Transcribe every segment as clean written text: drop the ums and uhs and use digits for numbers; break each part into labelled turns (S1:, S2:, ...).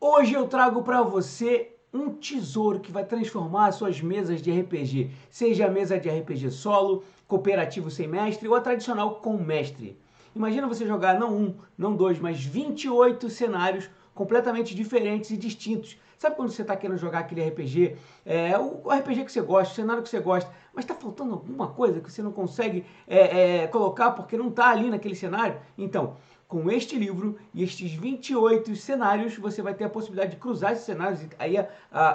S1: Hoje eu trago para você um tesouro que vai transformar as suas mesas de RPG, seja a mesa de RPG solo, cooperativo sem mestre ou a tradicional com mestre. Imagina você jogar não um, não dois, mas 28 cenários completamente diferentes e distintos. Sabe quando você está querendo jogar aquele RPG, o RPG que você gosta, o cenário que você gosta, mas está faltando alguma coisa que você não consegue colocar porque não está ali naquele cenário? Então, com este livro e estes 28 cenários, você vai ter a possibilidade de cruzar esses cenários, e aí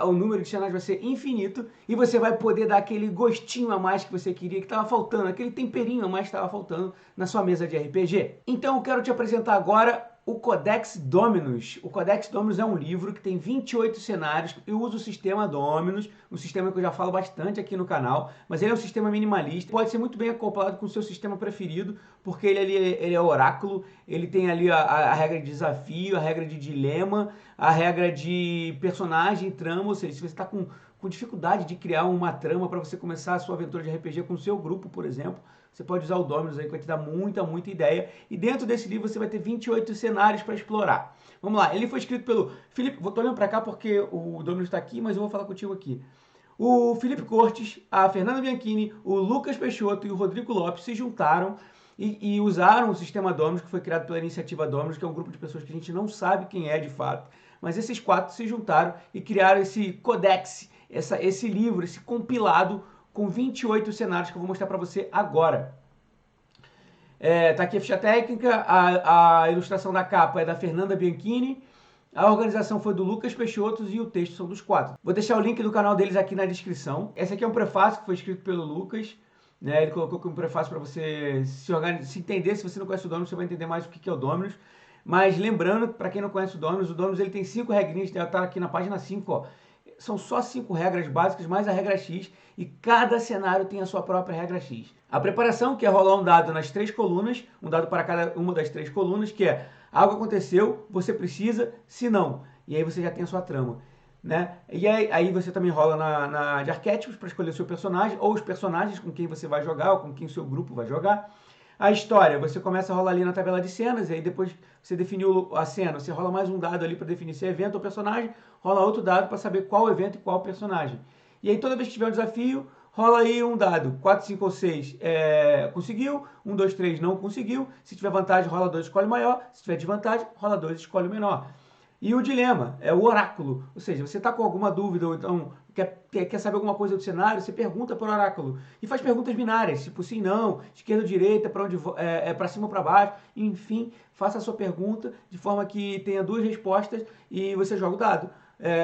S1: o número de cenários vai ser infinito, e você vai poder dar aquele gostinho a mais que você queria, que estava faltando, aquele temperinho a mais que estava faltando na sua mesa de RPG. Então eu quero te apresentar agora o Codex Dominus. O Codex Dominus é um livro que tem 28 cenários. Eu uso o sistema Dominus, um sistema que eu já falo bastante aqui no canal, mas ele é um sistema minimalista. Pode ser muito bem acoplado com o seu sistema preferido, porque ele é oráculo, ele tem ali a regra de desafio, a regra de dilema, a regra de personagem, trama, ou seja, se você está com dificuldade de criar uma trama para você começar a sua aventura de RPG com o seu grupo, por exemplo, você pode usar o Dominus aí, que vai te dar muita ideia. E dentro desse livro você vai ter 28 cenários para explorar. Vamos lá, ele foi escrito pelo Felipe... Tô olhando para cá porque o Dominus está aqui, mas eu vou falar contigo aqui. O Felipe Cortes, a Fernanda Bianchini, o Lucas Peixoto e o Rodrigo Lopes se juntaram e usaram o sistema Dominus, que foi criado pela Iniciativa Dominus, que é um grupo de pessoas que a gente não sabe quem é de fato. Mas esses quatro se juntaram e criaram esse codex, esse livro, esse compilado com 28 cenários que eu vou mostrar para você agora. Tá aqui a ficha técnica, a ilustração da capa é da Fernanda Bianchini, a organização foi do Lucas Peixoto e o texto são dos quatro. Vou deixar o link do canal deles aqui na descrição. Esse aqui é um prefácio que foi escrito pelo Lucas, né? Ele colocou aqui um prefácio para você se entender. Se você não conhece o Dominus, você vai entender mais o que é o Dominus. Mas lembrando, para quem não conhece o Dominus ele tem 5 regrinhas, já está aqui na página 5, ó. São só 5 regras básicas, mais a regra X, e cada cenário tem a sua própria regra X. A preparação, que é rolar um dado nas 3 colunas, um dado para cada uma das 3 colunas, que é algo aconteceu, você precisa, se não. E aí você já tem a sua trama. Né? E aí você também rola na de arquétipos para escolher o seu personagem, ou os personagens com quem você vai jogar, ou com quem o seu grupo vai jogar. A história, você começa a rolar ali na tabela de cenas, e aí depois você definiu a cena, você rola mais um dado ali para definir se é evento ou personagem, rola outro dado para saber qual evento e qual personagem. E aí toda vez que tiver um desafio, rola aí um dado, 4, 5 ou 6 conseguiu, 1, 2, 3 não conseguiu, se tiver vantagem rola 2, escolhe o maior, se tiver desvantagem rola 2, escolhe o menor. E o dilema é o oráculo, ou seja, você está com alguma dúvida ou então quer saber alguma coisa do cenário, você pergunta para o oráculo e faz perguntas binárias, tipo sim, não, esquerda ou direita, para onde para cima ou para baixo, enfim, faça a sua pergunta de forma que tenha 2 respostas e você joga o dado.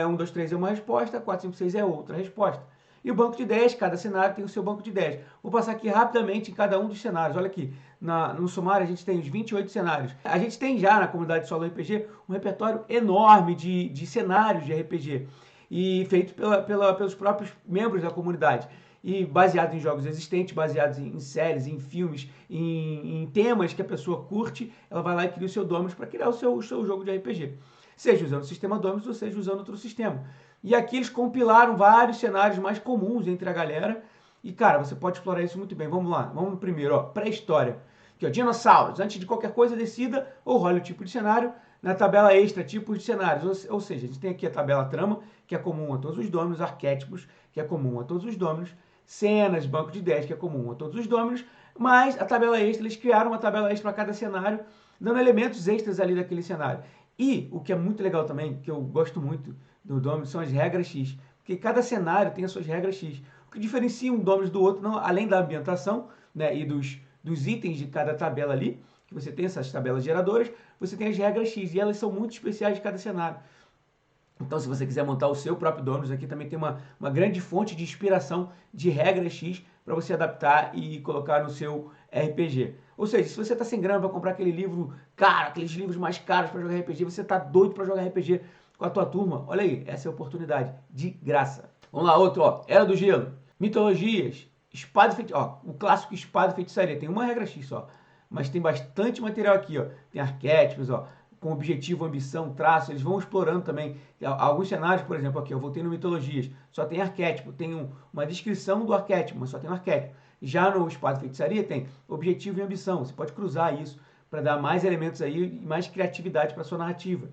S1: 1, 2, 3 é uma resposta, 4, 5, 6 é outra resposta. E o banco de 10, cada cenário tem o seu banco de 10. Vou passar aqui rapidamente em cada um dos cenários. Olha aqui, no sumário a gente tem os 28 cenários. A gente tem já na comunidade Solo RPG um repertório enorme de cenários de RPG. E feito pelos próprios membros da comunidade. E baseado em jogos existentes, baseados em séries, em filmes, em temas que a pessoa curte, ela vai lá e cria o seu Dominus para criar o seu jogo de RPG. Seja usando o sistema Dominus ou seja usando outro sistema. E aqui eles compilaram vários cenários mais comuns entre a galera. E, cara, você pode explorar isso muito bem. Vamos lá. Vamos no primeiro, ó. Pré-história. Aqui, ó. Dinossauros. Antes de qualquer coisa, decida ou role o tipo de cenário. Na tabela extra, tipos de cenários. Ou seja, a gente tem aqui a tabela trama, que é comum a todos os Dominus. Arquétipos, que é comum a todos os Dominus. Cenas, banco de 10, que é comum a todos os Dominus. Mas a tabela extra, eles criaram uma tabela extra para cada cenário, dando elementos extras ali daquele cenário. E o que é muito legal também, que eu gosto muito do Dominus, são as regras X. Porque cada cenário tem as suas regras X. O que diferencia um Dominus do outro, não, além da ambientação, né, e dos itens de cada tabela ali, que você tem essas tabelas geradoras, você tem as regras X. E elas são muito especiais de cada cenário. Então, se você quiser montar o seu próprio Dominus, aqui também tem uma grande fonte de inspiração de regras X para você adaptar e colocar no seu RPG. Ou seja, se você está sem grana para comprar aquele livro caro, aqueles livros mais caros para jogar RPG, você está doido para jogar RPG com a tua turma, olha aí, essa é a oportunidade, de graça. Vamos lá, outro, ó, Era do Gelo, mitologias, espada e feitiçaria, ó, o clássico espada e feitiçaria, tem uma regra X só, mas tem bastante material aqui, ó, tem arquétipos, ó, com objetivo, ambição, traço, eles vão explorando também. Alguns cenários, por exemplo, aqui eu voltei no Mitologias, só tem arquétipo, tem uma descrição do arquétipo, mas só tem um arquétipo. Já no Espada e Feitiçaria tem objetivo e ambição, você pode cruzar isso para dar mais elementos aí e mais criatividade para sua narrativa.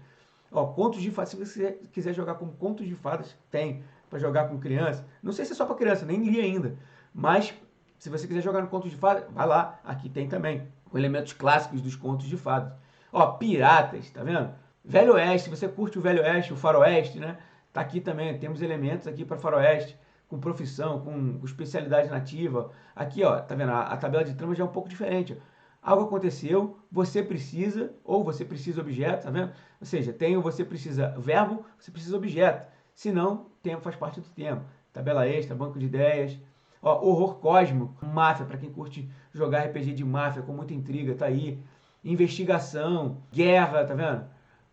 S1: Ó, contos de fadas, se você quiser jogar como contos de fadas, tem para jogar com criança. Não sei se é só para criança, nem li ainda. Mas se você quiser jogar no contos de fadas, vai lá, aqui tem também, com elementos clássicos dos contos de fadas. Ó, piratas, tá vendo? Velho Oeste, você curte o Velho Oeste, o Faroeste, né? Tá aqui também, temos elementos aqui para Faroeste, com profissão, com especialidade nativa. Aqui, ó, tá vendo? A tabela de trama já é um pouco diferente. Algo aconteceu, você precisa, ou você precisa objeto, tá vendo? Ou seja, tem o você precisa verbo, você precisa objeto. Se não, tempo faz parte do tema. Tabela extra, banco de ideias. Ó, horror cósmico, máfia, para quem curte jogar RPG de máfia com muita intriga, tá aí. Investigação, guerra, tá vendo?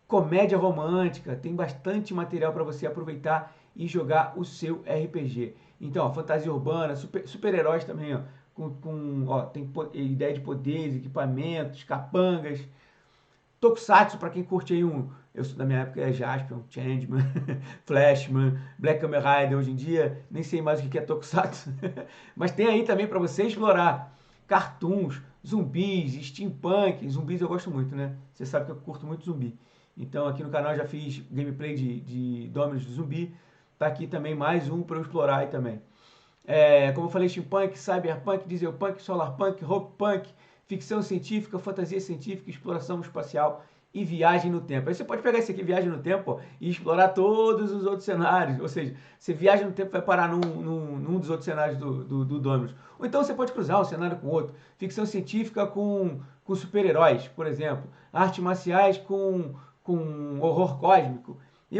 S1: Comédia romântica, tem bastante material para você aproveitar e jogar o seu RPG. Então, ó, fantasia urbana, super-heróis também, ó, ó, tem ideia de poderes, equipamentos, capangas. Tokusatsu, para quem curte aí da minha época é Jaspion, Changeman, Flashman, Black Kamen Rider, hoje em dia nem sei mais o que é Tokusatsu. Mas tem aí também para você explorar cartoons, zumbis, steampunk. Zumbis eu gosto muito, né? Você sabe que eu curto muito zumbi. Então aqui no canal eu já fiz gameplay de Dominus de zumbi. Tá aqui também mais um para eu explorar aí também. Como eu falei, steampunk, cyberpunk, dieselpunk, solarpunk, rockpunk, ficção científica, fantasia científica, exploração espacial e viagem no tempo. Aí você pode pegar esse aqui, viagem no tempo, ó, e explorar todos os outros cenários. Ou seja, você viaja no tempo e vai parar num dos outros cenários do Dominus. Ou então você pode cruzar um cenário com outro. Ficção científica com super-heróis, por exemplo. Artes marciais com horror cósmico. E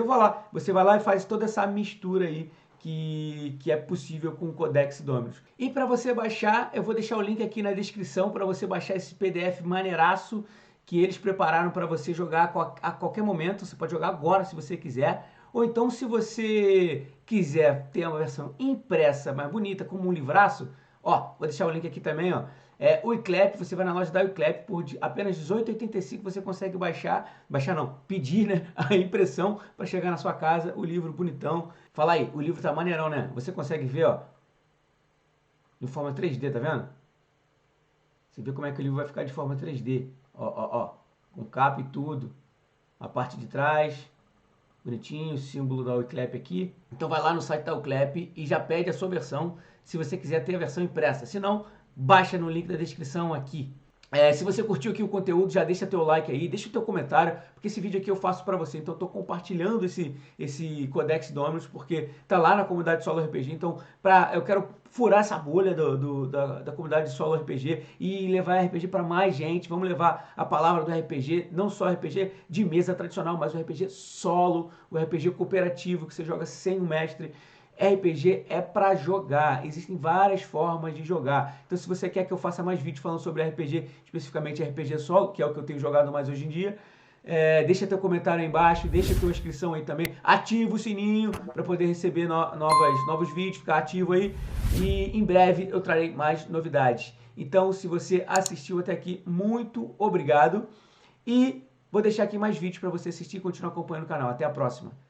S1: você vai lá e faz toda essa mistura aí que é possível com o Codex Dominus. E para você baixar, eu vou deixar o link aqui na descrição para você baixar esse PDF maneiraço que eles prepararam para você jogar a qualquer momento. Você pode jogar agora se você quiser. Ou então, se você quiser ter uma versão impressa mais bonita, como um livraço, ó, vou deixar o link aqui também, ó. O iClap, você vai na loja da iClap, por apenas R$18,85 você consegue baixar não, pedir, né, a impressão para chegar na sua casa, o livro bonitão. Fala aí, o livro tá maneirão, né? Você consegue ver, ó, de forma 3D, tá vendo? Você vê como é que o livro vai ficar de forma 3D. Ó, com capa e tudo. A parte de trás, bonitinho, o símbolo da iClap aqui. Então vai lá no site da iClap e já pede a sua versão, se você quiser ter a versão impressa. Se não, baixa no link da descrição aqui. Se você curtiu aqui o conteúdo, já deixa teu like aí, deixa o teu comentário, porque esse vídeo aqui eu faço para você, então eu tô compartilhando esse Codex Dominus, porque tá lá na comunidade Solo RPG, então eu quero furar essa bolha da comunidade Solo RPG e levar RPG para mais gente. Vamos levar a palavra do RPG, não só RPG de mesa tradicional, mas o RPG solo, o RPG cooperativo, que você joga sem um mestre. RPG é para jogar, existem várias formas de jogar. Então se você quer que eu faça mais vídeos falando sobre RPG, especificamente RPG solo, que é o que eu tenho jogado mais hoje em dia, deixa teu comentário aí embaixo, deixa tua inscrição aí também, ativa o sininho para poder receber novos vídeos, ficar ativo aí, e em breve eu trarei mais novidades. Então se você assistiu até aqui, muito obrigado, e vou deixar aqui mais vídeos para você assistir e continuar acompanhando o canal. Até a próxima!